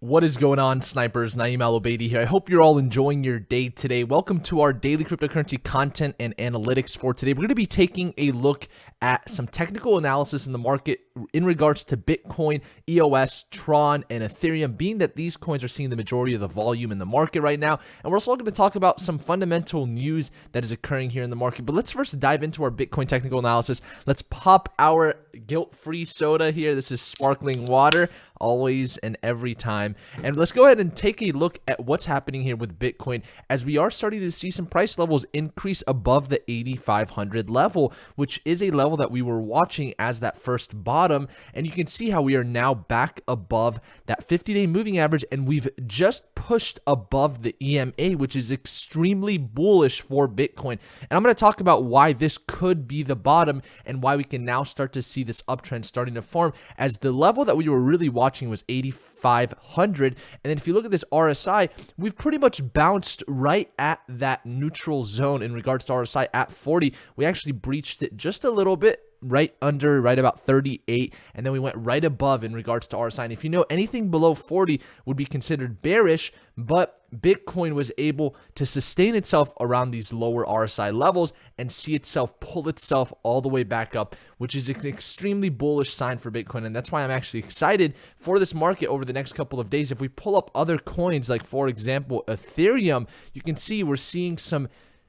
What is going on, snipers? Naeem Al-Obeidi here. I hope you're all enjoying your day today. Welcome to our daily cryptocurrency content and analytics for today. We're going to be taking a look at some technical analysis in the market in regards to Bitcoin, EOS, Tron, and Ethereum, being that these coins are seeing the majority of the volume in the market right now. And we're also going to talk about some fundamental news that is occurring here in the market. But let's first dive into our Bitcoin technical analysis. Let's pop our guilt-free soda here. This is sparkling water, always and every time. And let's go ahead and take a look at what's happening here with Bitcoin, as we are starting to see some price levels increase above the 8,500 level, which is a level that we were watching as that first bottom. And you can see how we are now back above that 50-day moving average, and we've just pushed above the EMA, which is extremely bullish for Bitcoin. And I'm going to talk about why this could be the bottom and why we can now start to see this uptrend starting to form, as the level that we were really watching was 8,500. And then if you look at this RSI, we've pretty much bounced right at that neutral zone in regards to RSI at 40. We actually breached it just a little bit, right about 38, and then we went right above in regards to RSI. And if you know, anything below 40 would be considered bearish, but Bitcoin was able to sustain itself around these lower RSI levels and see itself pull itself all the way back up, which is an extremely bullish sign for Bitcoin. And that's why I'm actually excited for this market over the next couple of days. If we pull up other coins, like for example Ethereum, you can see we're seeing some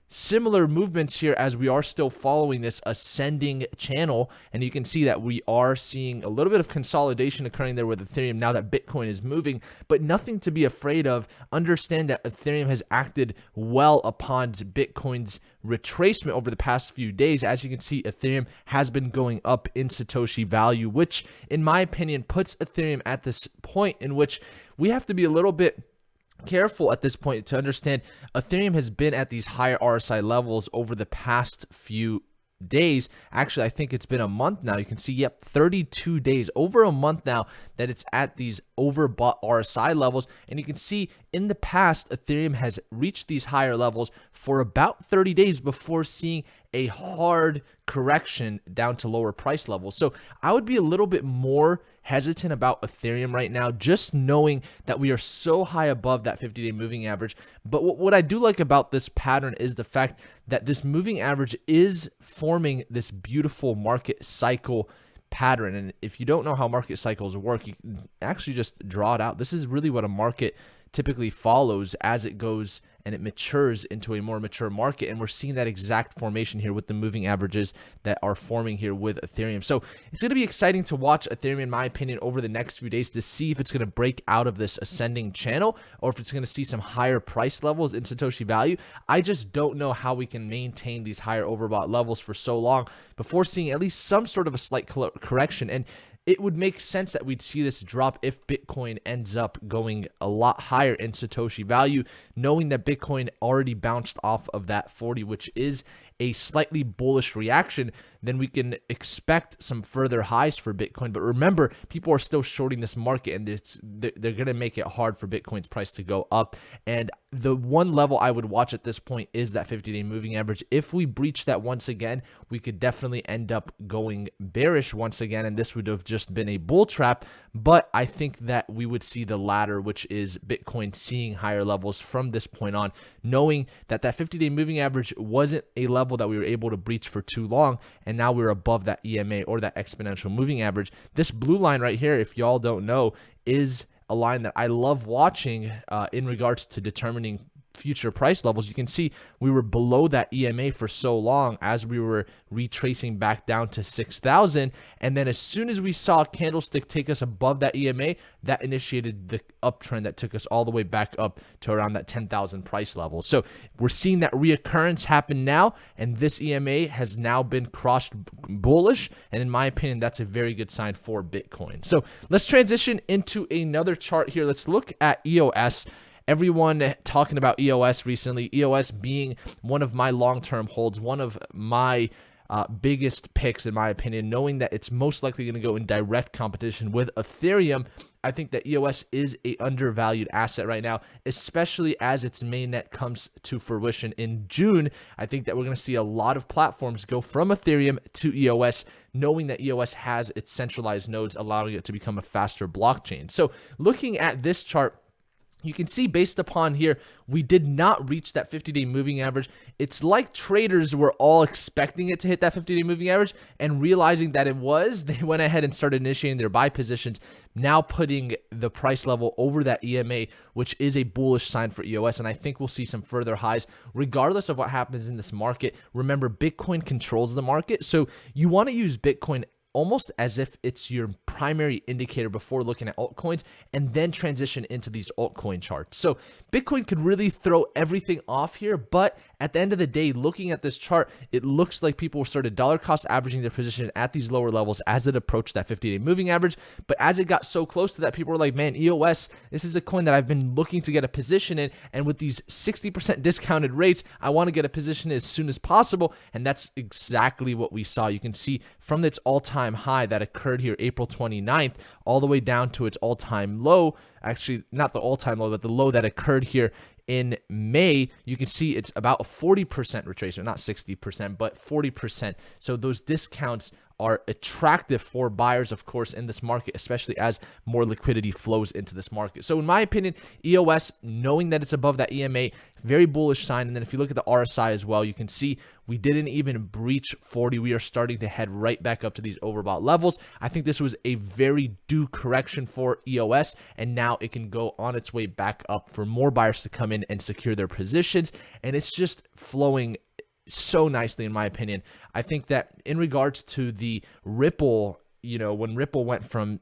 similar movements here as we are still following this ascending channel. And you can see that we are seeing a little bit of consolidation occurring there with Ethereum now that Bitcoin is moving, but nothing to be afraid of. Understand that Ethereum has acted well upon Bitcoin's retracement over the past few days. As you can see, Ethereum has been going up in Satoshi value, which in my opinion puts Ethereum at this point in which we have to be a little bit careful at this point to understand Ethereum has been at these higher RSI levels over the past few days. Actually, I think it's been a month now. You can see, yep, 32 days, over a month now that it's at these overbought RSI levels. And you can see in the past, Ethereum has reached these higher levels for about 30 days before seeing a hard correction down to lower price levels. So I would be a little bit more hesitant about Ethereum right now, just knowing that we are so high above that 50-day moving average. But what I do like about this pattern is the fact that this moving average is forming this beautiful market cycle pattern. And if you don't know how market cycles work, you can actually just draw it out. This is really what a market typically follows as it goes and it matures into a more mature market. And we're seeing that exact formation here with the moving averages that are forming here with Ethereum. So it's going to be exciting to watch Ethereum, in my opinion, over the next few days to see if it's going to break out of this ascending channel or if it's going to see some higher price levels in Satoshi value. I just don't know how we can maintain these higher overbought levels for so long before seeing at least some sort of a slight correction. And it would make sense that we'd see this drop if Bitcoin ends up going a lot higher in Satoshi value, knowing that Bitcoin already bounced off of that 40, which is a slightly bullish reaction. Then we can expect some further highs for Bitcoin. But remember, people are still shorting this market, and they're going to make it hard for Bitcoin's price to go up. And the one level I would watch at this point is that 50-day moving average. If we breach that once again, we could definitely end up going bearish once again, and this would have just been a bull trap. But I think that we would see the latter, which is Bitcoin seeing higher levels from this point on, knowing that that 50-day moving average wasn't a level that we were able to breach for too long, and now we're above that EMA or that exponential moving average. This blue line right here, if y'all don't know, is a line that I love watching in regards to determining future price levels. You can see we were below that EMA for so long as we were retracing back down to 6,000. And then as soon as we saw a candlestick take us above that EMA, that initiated the uptrend that took us all the way back up to around that 10,000 price level. So we're seeing that reoccurrence happen now, and this EMA has now been crossed bullish. And in my opinion, that's a very good sign for Bitcoin. So let's transition into another chart here. Let's look at EOS. Everyone talking about EOS recently, EOS being one of my long-term holds, one of my biggest picks in my opinion, knowing that it's most likely going to go in direct competition with Ethereum I think that EOS is a undervalued asset right now, especially as its mainnet comes to fruition in June. I think that we're going to see a lot of platforms go from Ethereum to EOS, knowing that EOS has its centralized nodes, allowing it to become a faster blockchain. So looking at this chart, you can see based upon here, we did not reach that 50-day moving average. It's like traders were all expecting it to hit that 50-day moving average, and realizing that it was, they went ahead and started initiating their buy positions, now putting the price level over that EMA, which is a bullish sign for EOS. And I think we'll see some further highs regardless of what happens in this market. Remember, Bitcoin controls the market, so you want to use Bitcoin almost as if it's your primary indicator before looking at altcoins, and then transition into these altcoin charts. So Bitcoin could really throw everything off here, but at the end of the day, looking at this chart, it looks like people started dollar cost averaging their position at these lower levels as it approached that 50-day moving average. But as it got so close to that, people were like, man, EOS, this is a coin that I've been looking to get a position in, and with these 60% discounted rates, I want to get a position as soon as possible. And that's exactly what we saw. You can see from its all-time high that occurred here April 29th all the way down to its all-time low, actually not the all-time low, but the low that occurred here in May. You can see it's about a 40% retracement, not 60%, but 40%. So those discounts are attractive for buyers, of course, in this market, especially as more liquidity flows into this market. So in my opinion, EOS, knowing that it's above that EMA, very bullish sign. And then if you look at the RSI as well, you can see we didn't even breach 40. We are starting to head right back up to these overbought levels. I think this was a very due correction for EOS, and now it can go on its way back up for more buyers to come in and secure their positions. And it's just flowing so nicely, in my opinion. I think that in regards to the Ripple, when Ripple went from,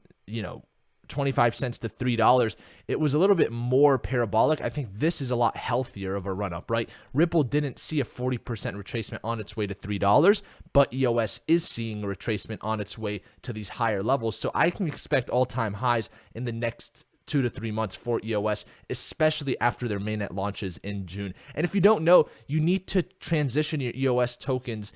25 cents to $3, it was a little bit more parabolic. I think this is a lot healthier of a run up, right? Ripple didn't see a 40% retracement on its way to $3, but EOS is seeing a retracement on its way to these higher levels. So I can expect all-time highs in the next 2 to 3 months for EOS, especially after their mainnet launches in June. And if you don't know, you need to transition your EOS tokens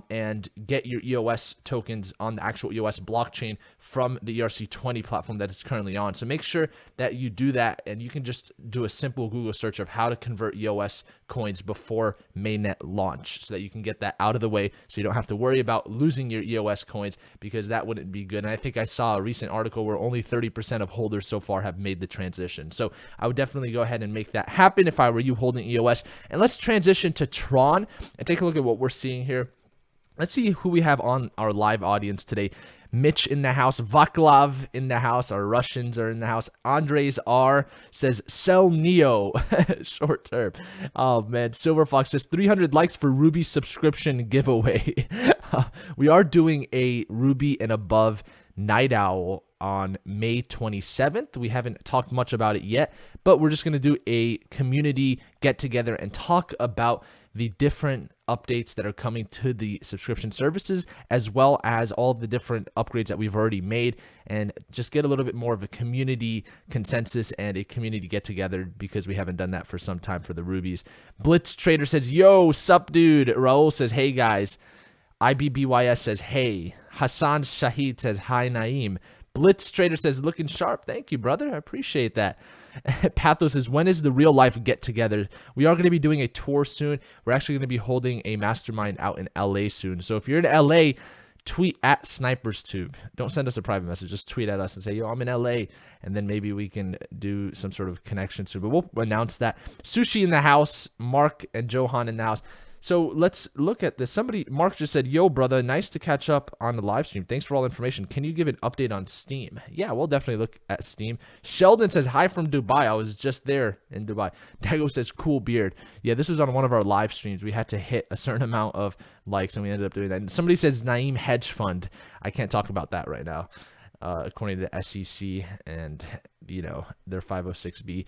and get your EOS tokens on the actual EOS blockchain from the ERC20 platform that it's currently on. So make sure that you do that, and you can just do a simple Google search of how to convert EOS coins before mainnet launch, so that you can get that out of the way, so you don't have to worry about losing your EOS coins, because that wouldn't be good. And I think I saw a recent article where only 30% of holders so far have made the transition. So I would definitely go ahead and make that happen if I were you holding EOS. And let's transition to Tron and take a look at what we're seeing here. Let's see who we have on our live audience today. Mitch in the house, Vaclav in the house, our Russians are in the house. Andres R says, sell Neo, short term. Oh man, Silver Fox says 300 likes for Ruby subscription giveaway. We are doing a Ruby and above night owl on May 27th. We haven't talked much about it yet, but we're just going to do a community get together and talk about the different updates that are coming to the subscription services, as well as all of the different upgrades that we've already made, and just get a little bit more of a community consensus and a community get together, because we haven't done that for some time for the Rubies. Blitz Trader says, yo, sup dude. Raul says, hey guys. IBBYS says, hey. Hassan Shahid says, hi Naeem. Blitz Trader says, looking sharp. Thank you, brother. I appreciate that. Pathos says, when is the real life get together? We are going to be doing a tour soon. We're actually going to be holding a mastermind out in LA soon. So if you're in LA, tweet at SnipersTube. Don't send us a private message. Just tweet at us and say, yo, I'm in LA. And then maybe we can do some sort of connection soon. But we'll announce that. Sushi in the house. Mark and Johan in the house. So let's look at this. Mark just said, yo, brother, nice to catch up on the live stream. Thanks for all the information. Can you give an update on Steem? Yeah, we'll definitely look at Steem. Sheldon says, hi from Dubai. I was just there in Dubai. Dago says, cool beard. Yeah, this was on one of our live streams. We had to hit a certain amount of likes, and we ended up doing that. And somebody says, Naeem hedge fund. I can't talk about that right now. According to the SEC and you know, their 506B.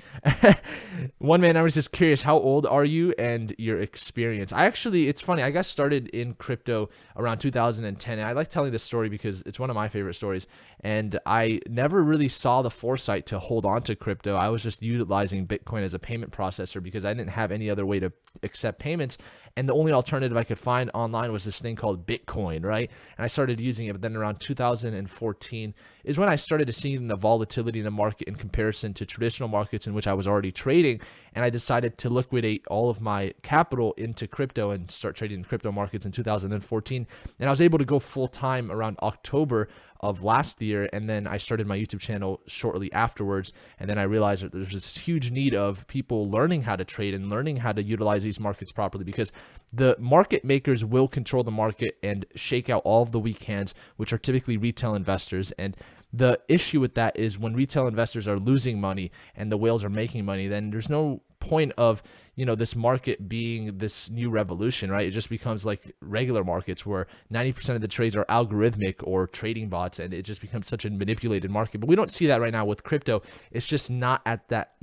One man, I was just curious, how old are you and your experience? It's funny, I got started in crypto around 2010, and I like telling this story because it's one of my favorite stories, and I never really saw the foresight to hold on to crypto. I was just utilizing Bitcoin as a payment processor because I didn't have any other way to accept payments, and the only alternative I could find online was this thing called Bitcoin, right? And I started using it, but then around 2014 is when I started to see the volatility in the market in comparison to traditional markets in which I was already trading, and I decided to liquidate all of my capital into crypto and start trading in crypto markets in 2014, and I was able to go full-time around October of last year, and then I started my YouTube channel shortly afterwards, and then I realized that there's this huge need of people learning how to trade and learning how to utilize these markets properly, because the market makers will control the market and shake out all of the weak hands, which are typically retail investors. And the issue with that is when retail investors are losing money and the whales are making money, then there's no point of, you know, this market being this new revolution, right? It just becomes like regular markets where 90% of the trades are algorithmic or trading bots, and it just becomes such a manipulated market. But we don't see that right now with crypto. It's just not at that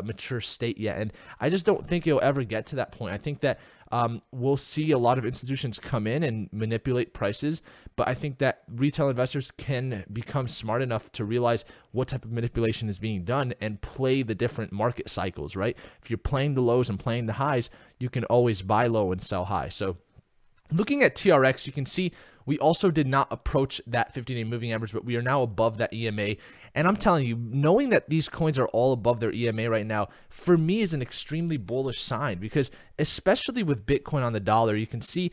mature state yet, and I just don't think it'll ever get to that point. I think that we'll see a lot of institutions come in and manipulate prices, but I think that retail investors can become smart enough to realize what type of manipulation is being done and play the different market cycles, right? If you're playing the lows and playing the highs, you can always buy low and sell high. So looking at TRX, you can see we also did not approach that 50-day moving average, but we are now above that EMA. And I'm telling you, knowing that these coins are all above their EMA right now, for me is an extremely bullish sign, because especially with Bitcoin on the dollar, you can see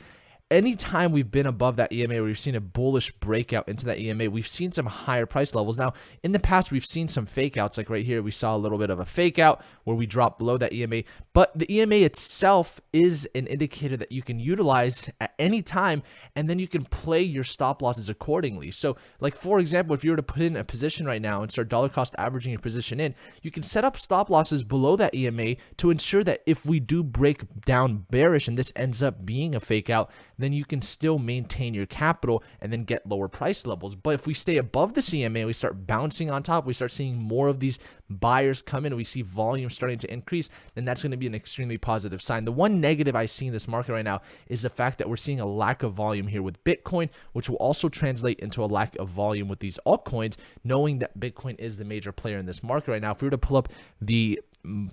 anytime we've been above that EMA, or we've seen a bullish breakout into that EMA, we've seen some higher price levels. Now, in the past, we've seen some fake outs. Like right here, we saw a little bit of a fake out where we dropped below that EMA. But the EMA itself is an indicator that you can utilize at any time, and then you can play your stop losses accordingly. So, like for example, if you were to put in a position right now and start dollar cost averaging your position in, you can set up stop losses below that EMA to ensure that if we do break down bearish and this ends up being a fake out, then you can still maintain your capital and then get lower price levels. But if we stay above the CMA, we start bouncing on top, we start seeing more of these buyers come in, we see volume starting to increase, then that's going to be an extremely positive sign. The one negative I see in this market right now is the fact that we're seeing a lack of volume here with Bitcoin, which will also translate into a lack of volume with these altcoins, knowing that Bitcoin is the major player in this market right now. If we were to pull up the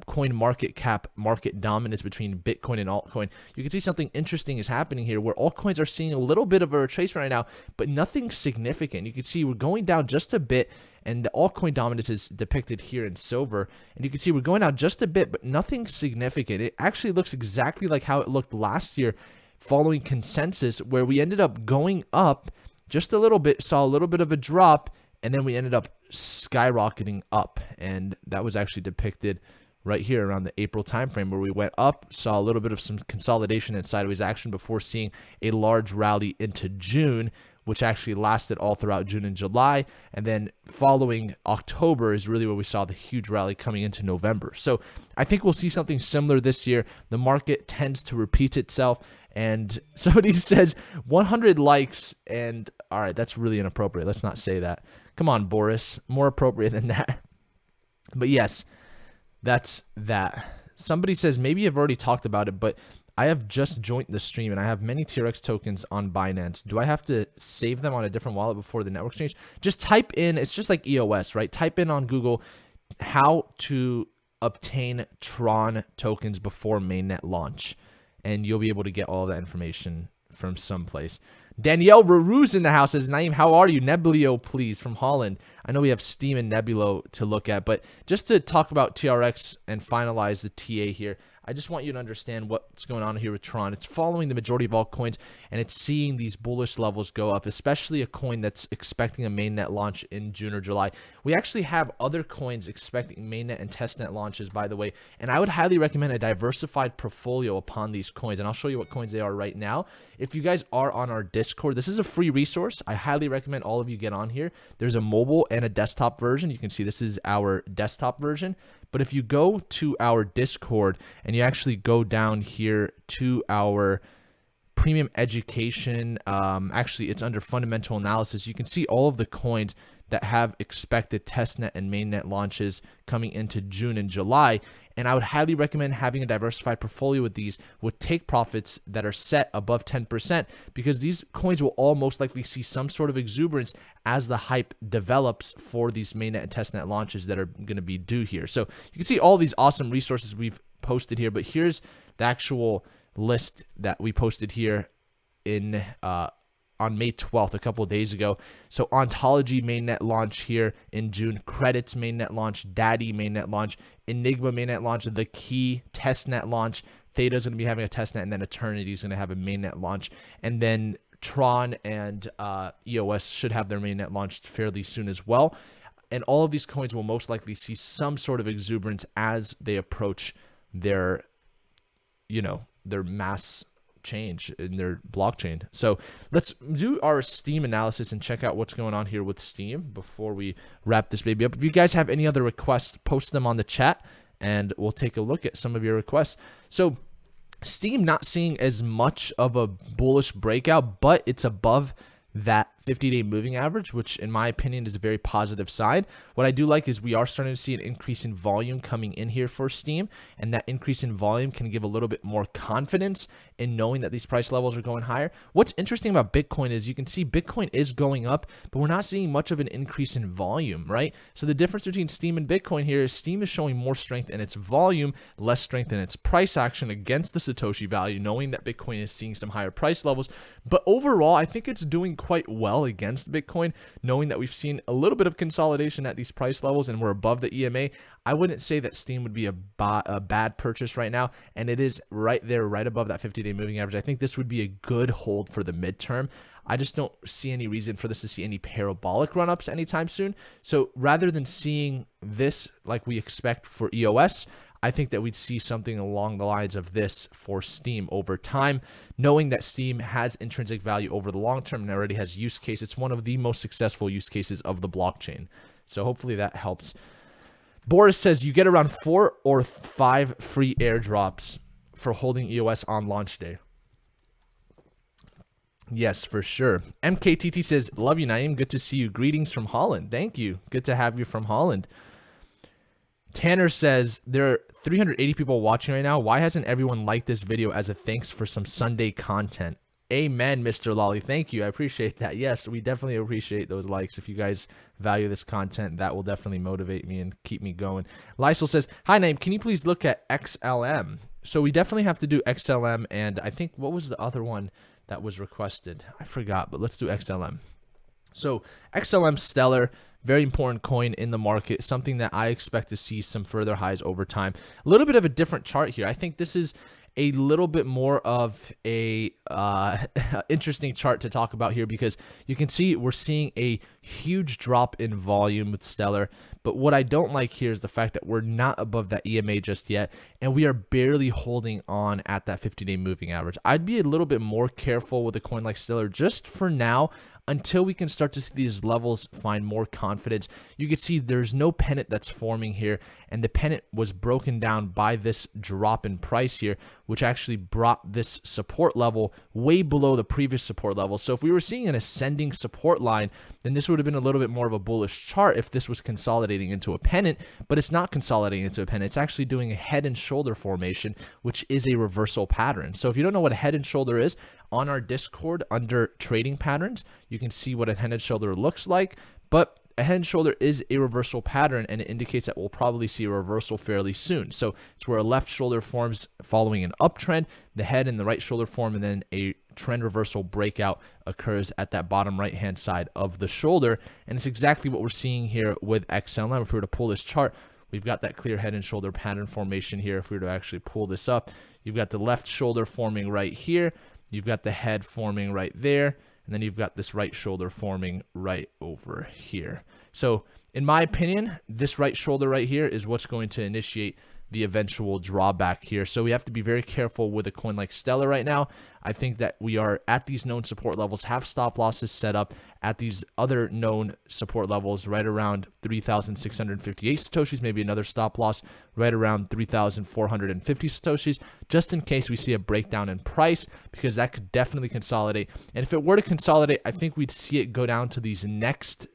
coin market cap market dominance between Bitcoin and altcoin, you can see something interesting is happening here where altcoins are seeing a little bit of a retracement right now, but nothing significant. You can see we're going down just a bit, and the altcoin dominance is depicted here in silver, and you can see we're going down just a bit, but nothing significant. It actually looks exactly like how it looked last year following consensus, where we ended up going up just a little bit, saw a little bit of a drop, and then we ended up skyrocketing up, and that was actually depicted right here around the April timeframe, where we went up, saw a little bit of some consolidation and sideways action before seeing a large rally into June, which actually lasted all throughout June and July. And then following October is really where we saw the huge rally coming into November. So I think we'll see something similar this year. The market tends to repeat itself. And somebody says 100 likes, and all right, that's really inappropriate. Let's not say that. Come on, Boris, more appropriate than that. But yes, that's that. Somebody says, maybe you've already talked about it, but I have just joined the stream and I have many TRX tokens on Binance. Do I have to save them on a different wallet before the network exchange? Just type in, it's just like EOS, right? Type in on Google how to obtain Tron tokens before mainnet launch, and you'll be able to get all that information from someplace. Danielle Raru's in the house, says, Naeem, how are you? Nebulio, please, from Holland. I know we have Steem and Nebulo to look at, but just to talk about TRX and finalize the TA here, I just want you to understand what's going on here with Tron. It's following the majority of altcoins, and it's seeing these bullish levels go up, especially a coin that's expecting a mainnet launch in June or July. We actually have other coins expecting mainnet and testnet launches, by the way, and I would highly recommend a diversified portfolio upon these coins, and I'll show you what coins they are right now. If you guys are on our Discord, this is a free resource. I highly recommend all of you get on here. There's a mobile and a desktop version. You can see this is our desktop version. But if you go to our Discord and you actually go down here to our premium education, actually it's under fundamental analysis, you can see all of the coins that have expected testnet and mainnet launches coming into June and July. And I would highly recommend having a diversified portfolio with these with take profits that are set above 10%, because these coins will all most likely see some sort of exuberance as the hype develops for these mainnet and testnet launches that are going to be due here. So you can see all these awesome resources we've posted here, but here's the actual list that we posted here in on May 12th, a couple of days ago. So Ontology mainnet launch here in June, Credits mainnet launch, Daddy mainnet launch, Enigma mainnet launch, The Key testnet launch, Theta is going to be having a testnet, and then Eternity is going to have a mainnet launch. And then Tron and EOS should have their mainnet launched fairly soon as well. And all of these coins will most likely see some sort of exuberance as they approach their, their mass change in their blockchain. So let's do our Steem analysis and check out what's going on here with Steem before we wrap this baby up. If you guys have any other requests, post them on the chat and we'll take a look at some of your requests. So Steem not seeing as much of a bullish breakout, but it's above that 50-day moving average, which in my opinion is a very positive sign. What I do like is we are starting to see an increase in volume coming in here for Steem, and that increase in volume can give a little bit more confidence in knowing that these price levels are going higher. What's interesting about Bitcoin is you can see Bitcoin is going up, but we're not seeing much of an increase in volume, right? So the difference between Steem and Bitcoin here is Steem is showing more strength in its volume, less strength in its price action against the Satoshi value, knowing that Bitcoin is seeing some higher price levels. But overall, I think it's doing quite well against Bitcoin, knowing that we've seen a little bit of consolidation at these price levels and we're above the EMA. I wouldn't say that Steem would be a bad purchase right now, and it is right there, right above that 50-day moving average. I think this would be a good hold for the midterm. I just don't see any reason for this to see any parabolic run-ups anytime soon. So rather than seeing this like we expect for EOS, I think that we'd see something along the lines of this for Steem over time, knowing that Steem has intrinsic value over the long term and already has use case. It's one of the most successful use cases of the blockchain. So hopefully that helps. Boris says you get around 4 or 5 free airdrops for holding EOS on launch day. Yes, for sure. MKTT says, love you, Naeem. Good to see you. Greetings from Holland. Thank you. Good to have you from Holland. Tanner says, there are 380 people watching right now. Why hasn't everyone liked this video as a thanks for some Sunday content? Amen, Mr. Lolly. Thank you. I appreciate that. Yes, we definitely appreciate those likes. If you guys value this content, that will definitely motivate me and keep me going. Lysel says, hi, Naeem. Can you please look at XLM? So we definitely have to do XLM, and I think, what was the other one that was requested? I forgot, but let's do XLM. So XLM Stellar, very important coin in the market, something that I expect to see some further highs over time. A little bit of a different chart here. I think this is a little bit more of a interesting chart to talk about here, because you can see we're seeing a huge drop in volume with Stellar. But what I don't like here is the fact that we're not above that EMA just yet, and we are barely holding on at that 50-day moving average. I'd be a little bit more careful with a coin like Stellar just for now, until we can start to see these levels find more confidence. You can see there's no pennant that's forming here, and the pennant was broken down by this drop in price here, which actually brought this support level way below the previous support level. So if we were seeing an ascending support line, then this would have been a little bit more of a bullish chart if this was consolidating into a pennant, but it's not consolidating into a pennant. It's actually doing a head and shoulder formation, which is a reversal pattern. So if you don't know what a head and shoulder is, on our Discord under trading patterns, you can see what a head and shoulder looks like, but a head and shoulder is a reversal pattern, and it indicates that we'll probably see a reversal fairly soon. So it's where a left shoulder forms following an uptrend, the head and the right shoulder form, and then a trend reversal breakout occurs at that bottom right hand side of the shoulder. And it's exactly what we're seeing here with XLM. If we were to pull this chart, we've got that clear head and shoulder pattern formation here. If we were to actually pull this up, you've got the left shoulder forming right here, you've got the head forming right there, and then you've got this right shoulder forming right over here. So in my opinion, this right shoulder right here is what's going to initiate the eventual drawback here. So we have to be very careful with a coin like Stellar right now. I think that we are at these known support levels, have stop losses set up at these other known support levels right around 3,658 Satoshis, maybe another stop loss right around 3,450 Satoshis, just in case we see a breakdown in price, because that could definitely consolidate. And if it were to consolidate, I think we'd see it go down to these next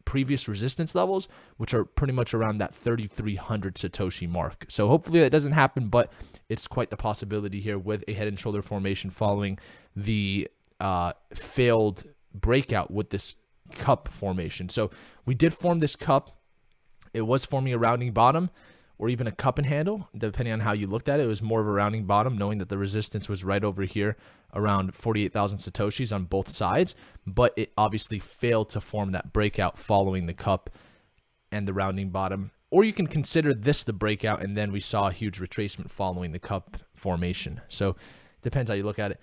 previous resistance levels, which are pretty much around that 3,300 Satoshi mark. So hopefully that doesn't happen, but it's quite the possibility here with a head and shoulder formation following the failed breakout with this cup formation. So we did form this cup. It was forming a rounding bottom or even a cup and handle, depending on how you looked at it. It was more of a rounding bottom, knowing that the resistance was right over here around 48,000 Satoshis on both sides, but it obviously failed to form that breakout following the cup and the rounding bottom. Or you can consider this the breakout, and then we saw a huge retracement following the cup formation. So depends how you look at it.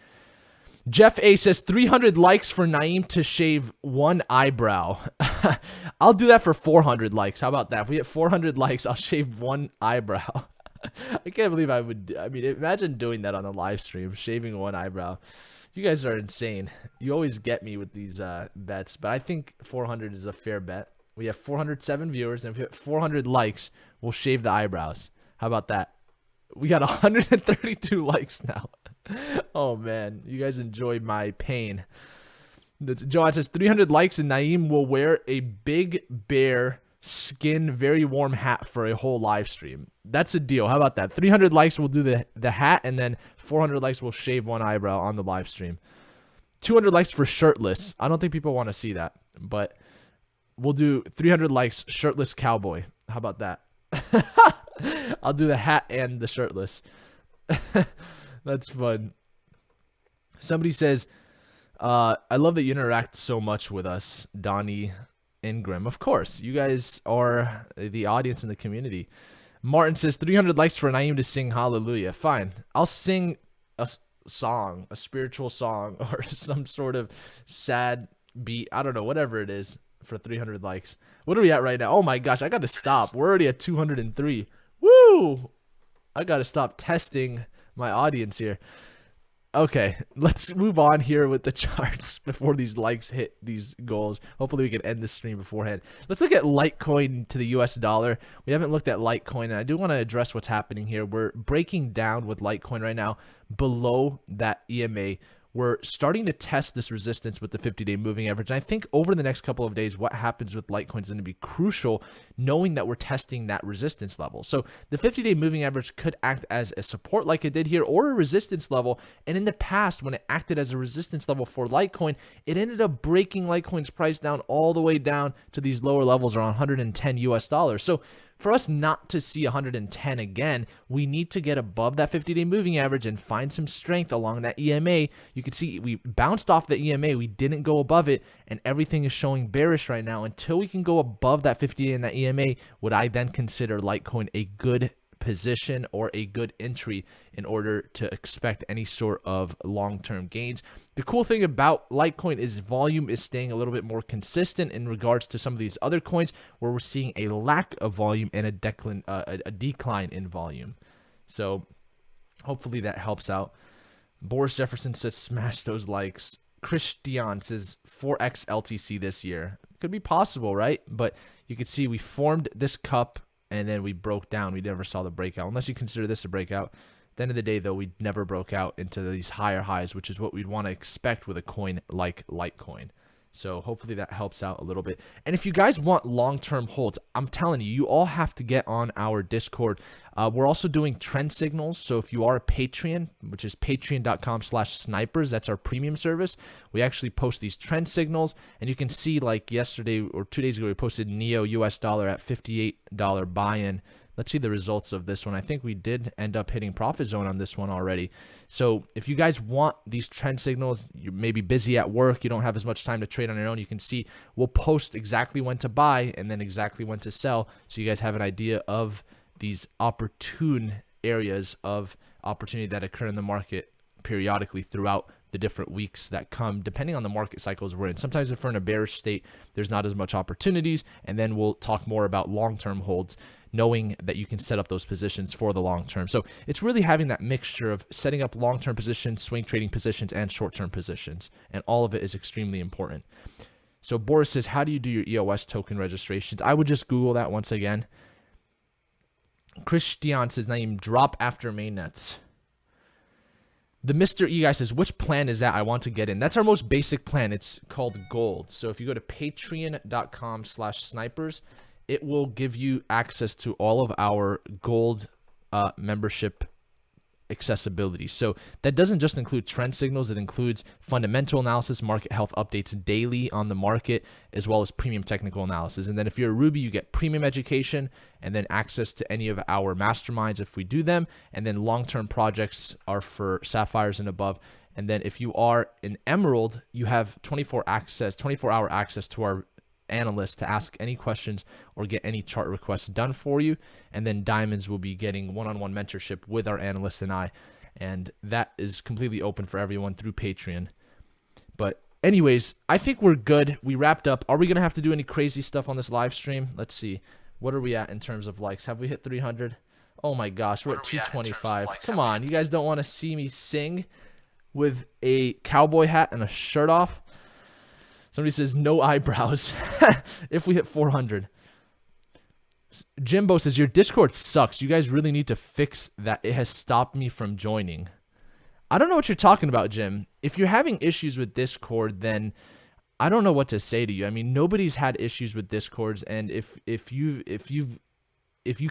Jeff A says 300 likes for Naeem to shave one eyebrow. I'll do that for 400 likes. How about that? If we get 400 likes, I'll shave one eyebrow. I can't believe I would. I mean, imagine doing that on a live stream, shaving one eyebrow. You guys are insane. You always get me with these bets, but I think 400 is a fair bet. We have 407 viewers, and if we get 400 likes, we'll shave the eyebrows. How about that? We got 132 likes now. Oh man, you guys enjoy my pain. Joanne says 300 likes and Naeem will wear a big bear skin very warm hat for a whole live stream. That's a deal. How about that? 300 likes, we'll do the hat, and then 400 likes, we'll shave one eyebrow on the live stream. 200 likes for shirtless. I don't think people want to see that, but we'll do 300 likes shirtless cowboy. How about that? I'll do the hat and the shirtless. That's fun. Somebody says, I love that you interact so much with us, Donnie Ingram. Of course, you guys are the audience in the community. Martin says 300 likes for Naeem to sing hallelujah. Fine. I'll sing a song, a spiritual song, or some sort of sad beat. I don't know, whatever it is for 300 likes. What are we at right now? Oh my gosh, I got to stop. We're already at 203. Woo! I got to stop testing my audience here. Okay, let's move on here with the charts before these likes hit these goals. Hopefully we can end the stream beforehand. Let's look at Litecoin to the US dollar. We haven't looked at Litecoin, and I do want to address what's happening here. We're breaking down with Litecoin right now below that EMA. We're starting to test this resistance with the 50-day moving average. And I think over the next couple of days, what happens with Litecoin is going to be crucial, knowing that we're testing that resistance level. So the 50-day moving average could act as a support like it did here, or a resistance level. And in the past, when it acted as a resistance level for Litecoin, it ended up breaking Litecoin's price down all the way down to these lower levels around 110 US dollars. So for us not to see 110 again, we need to get above that 50-day moving average and find some strength along that EMA. You can see we bounced off the EMA. We didn't go above it, and everything is showing bearish right now. Until we can go above that 50-day and that EMA, would I then consider Litecoin a good position or a good entry in order to expect any sort of long-term gains. The cool thing about Litecoin is volume is staying a little bit more consistent in regards to some of these other coins where we're seeing a lack of volume and a decline in volume. So hopefully that helps out. Boris Jefferson says smash those likes. Christian says 4x LTC this year. Could be possible, right? But you can see we formed this cup and then we broke down. We never saw the breakout, unless you consider this a breakout. At the end of the day, though, we never broke out into these higher highs, which is what we'd want to expect with a coin like Litecoin. So hopefully that helps out a little bit. And if you guys want long-term holds, I'm telling you, you all have to get on our Discord. We're also doing trend signals. So if you are a Patreon, which is patreon.com/snipers, that's our premium service. We actually post these trend signals, and you can see like yesterday or 2 days ago, we posted NEO US dollar at $58 buy-in. Let's see the results of this one. I think we did end up hitting profit zone on this one already. So if you guys want these trend signals, you may be busy at work, you don't have as much time to trade on your own, you can see we'll post exactly when to buy and then exactly when to sell, so you guys have an idea of these opportune areas of opportunity that occur in the market periodically throughout the different weeks that come, depending on the market cycles we're in. Sometimes if we're in a bearish state, there's not as much opportunities, and then we'll talk more about long-term holds, knowing that you can set up those positions for the long term. So it's really having that mixture of setting up long-term positions, swing trading positions, and short-term positions, and all of it is extremely important. So Boris says, how do you do your EOS token registrations? I would just Google that once again. Christian says, Naeem, drop after mainnets. The Mr. E guy says, which plan is that? I want to get in. That's our most basic plan. It's called Gold. So if you go to patreon.com/snipers, it will give you access to all of our Gold membership accessibility. So that doesn't just include trend signals. It includes fundamental analysis, market health updates daily on the market, as well as premium technical analysis. And then if you're a Ruby, you get premium education and then access to any of our masterminds if we do them. And then long-term projects are for sapphires and above. And then if you are an Emerald, you have 24-hour access to our analyst to ask any questions or get any chart requests done for you. And then Diamonds will be getting one-on-one mentorship with our analyst and I, and that is completely open for everyone through Patreon. But anyways, I think we're good. We wrapped up. Are we gonna have to do any crazy stuff on this live stream? Let's see, what are we at in terms of likes? Have we hit 300? Oh my gosh, we're at 225. Come on, you guys don't want to see me sing with a cowboy hat and a shirt off? Somebody says no eyebrows if we hit 400. Jimbo says, your Discord sucks. You guys really need to fix that. It has stopped me from joining. I don't know what you're talking about, Jim. If you're having issues with Discord, then I don't know what to say to you. I mean, nobody's had issues with Discords, and if you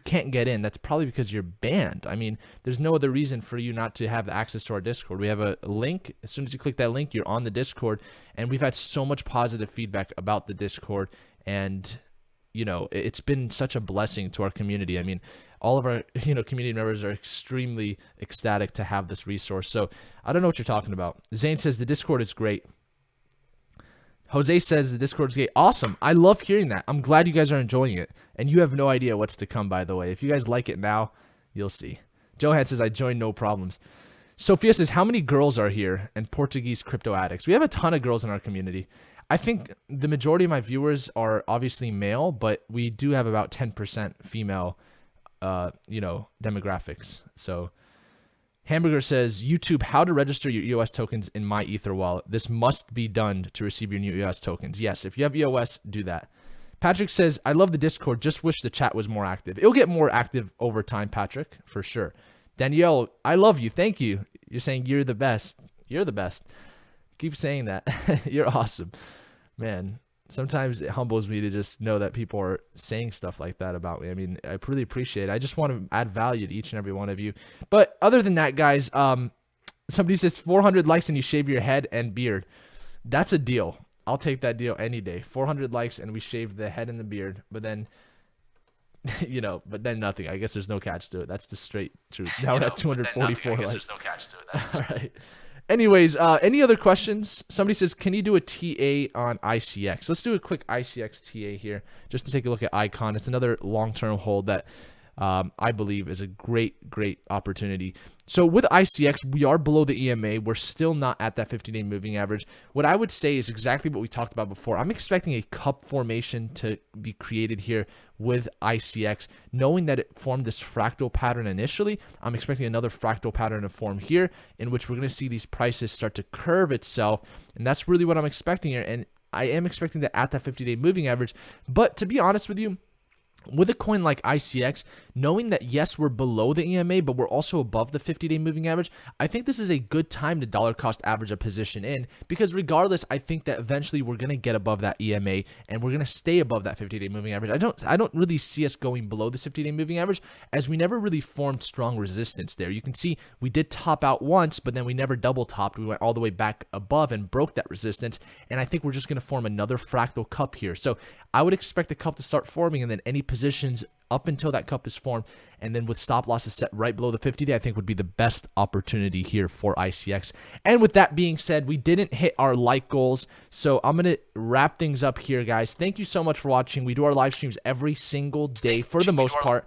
can't get in, that's probably because you're banned. I mean, there's no other reason for you not to have access to our Discord. We have a link. As soon as you click that link, you're on the Discord, and we've had so much positive feedback about the Discord, and you know, it's been such a blessing to our community. I mean, all of our community members are extremely ecstatic to have this resource. So I don't know what you're talking about. Zane says the Discord is great. Jose says the Discord is great. Awesome. I love hearing that. I'm glad you guys are enjoying it. And you have no idea what's to come, by the way. If you guys like it now, you'll see. Johan says, I joined, no problems. Sophia says, how many girls are here? And Portuguese crypto addicts. We have a ton of girls in our community. I think the majority of my viewers are obviously male, but we do have about 10% female, demographics. So Hamburger says, YouTube, how to register your EOS tokens in my Ether wallet. This must be done to receive your new EOS tokens. Yes, if you have EOS, do that. Patrick says, I love the Discord, just wish the chat was more active. It'll get more active over time, Patrick, for sure. Danielle, I love you. Thank you. You're saying you're the best. You're the best. Keep saying that. You're awesome. Man, sometimes it humbles me to just know that people are saying stuff like that about me. I mean, I really appreciate it. I just want to add value to each and every one of you. But other than that, guys, somebody says 400 likes and you shave your head and beard. That's a deal. I'll take that deal any day. 400 likes and we shave the head and the beard. But then, but then nothing. I guess there's no catch to it. That's the straight truth. Now we're at 244 likes. There's no catch to it. That's all right. Anyways, any other questions? Somebody says, can you do a TA on ICX? Let's do a quick ICX TA here just to take a look at Icon. It's another long-term hold that I believe is a great opportunity. So with ICX, we are below the EMA. We're still not at that 50-day moving average. What I would say is exactly what we talked about before. I'm expecting a cup formation to be created here with ICX. Knowing that it formed this fractal pattern initially, I'm expecting another fractal pattern to form here in which we're going to see these prices start to curve itself. And that's really what I'm expecting here. And I am expecting that at that 50-day moving average. But to be honest with you, with a coin like ICX, knowing that yes, we're below the EMA, but we're also above the 50-day moving average, I think this is a good time to dollar cost average a position in, because regardless, I think that eventually we're going to get above that EMA and we're going to stay above that 50-day moving average. I don't really see us going below the 50-day moving average, as we never really formed strong resistance there. You can see we did top out once, but then we never double topped. We went all the way back above and broke that resistance, and I think we're just going to form another fractal cup here. So I would expect the cup to start forming, and then any positions up until that cup is formed, and then with stop losses set right below the 50-day, I think would be the best opportunity here for ICX. And with that being said, we didn't hit our like goals, so I'm going to wrap things up here, guys. Thank you so much for watching. We do our live streams every single day for the most part.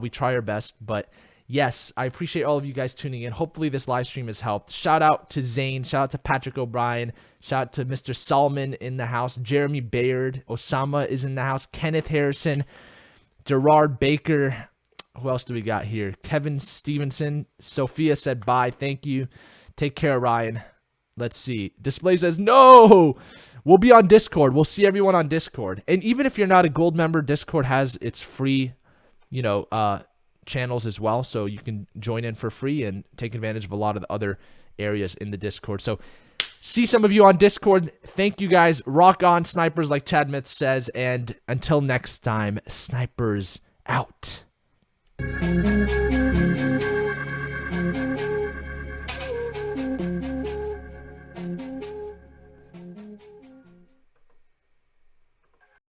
We try our best, but yes, I appreciate all of you guys tuning in. Hopefully this live stream has helped. Shout out to Zane. Shout out to Patrick O'Brien. Shout out to Mr. Solomon in the house. Jeremy Bayard. Osama is in the house. Kenneth Harrison. Gerard Baker. Who else do we got here? Kevin Stevenson. Sophia said bye. Thank you. Take care, Ryan. Let's see. Display says no. We'll be on Discord. We'll see everyone on Discord. And even if you're not a gold member, Discord has its free, channels as well, so you can join in for free and take advantage of a lot of the other areas in the Discord. So see some of you on Discord. Thank you guys. Rock on, snipers, like Chad Myth says. And until next time, snipers out.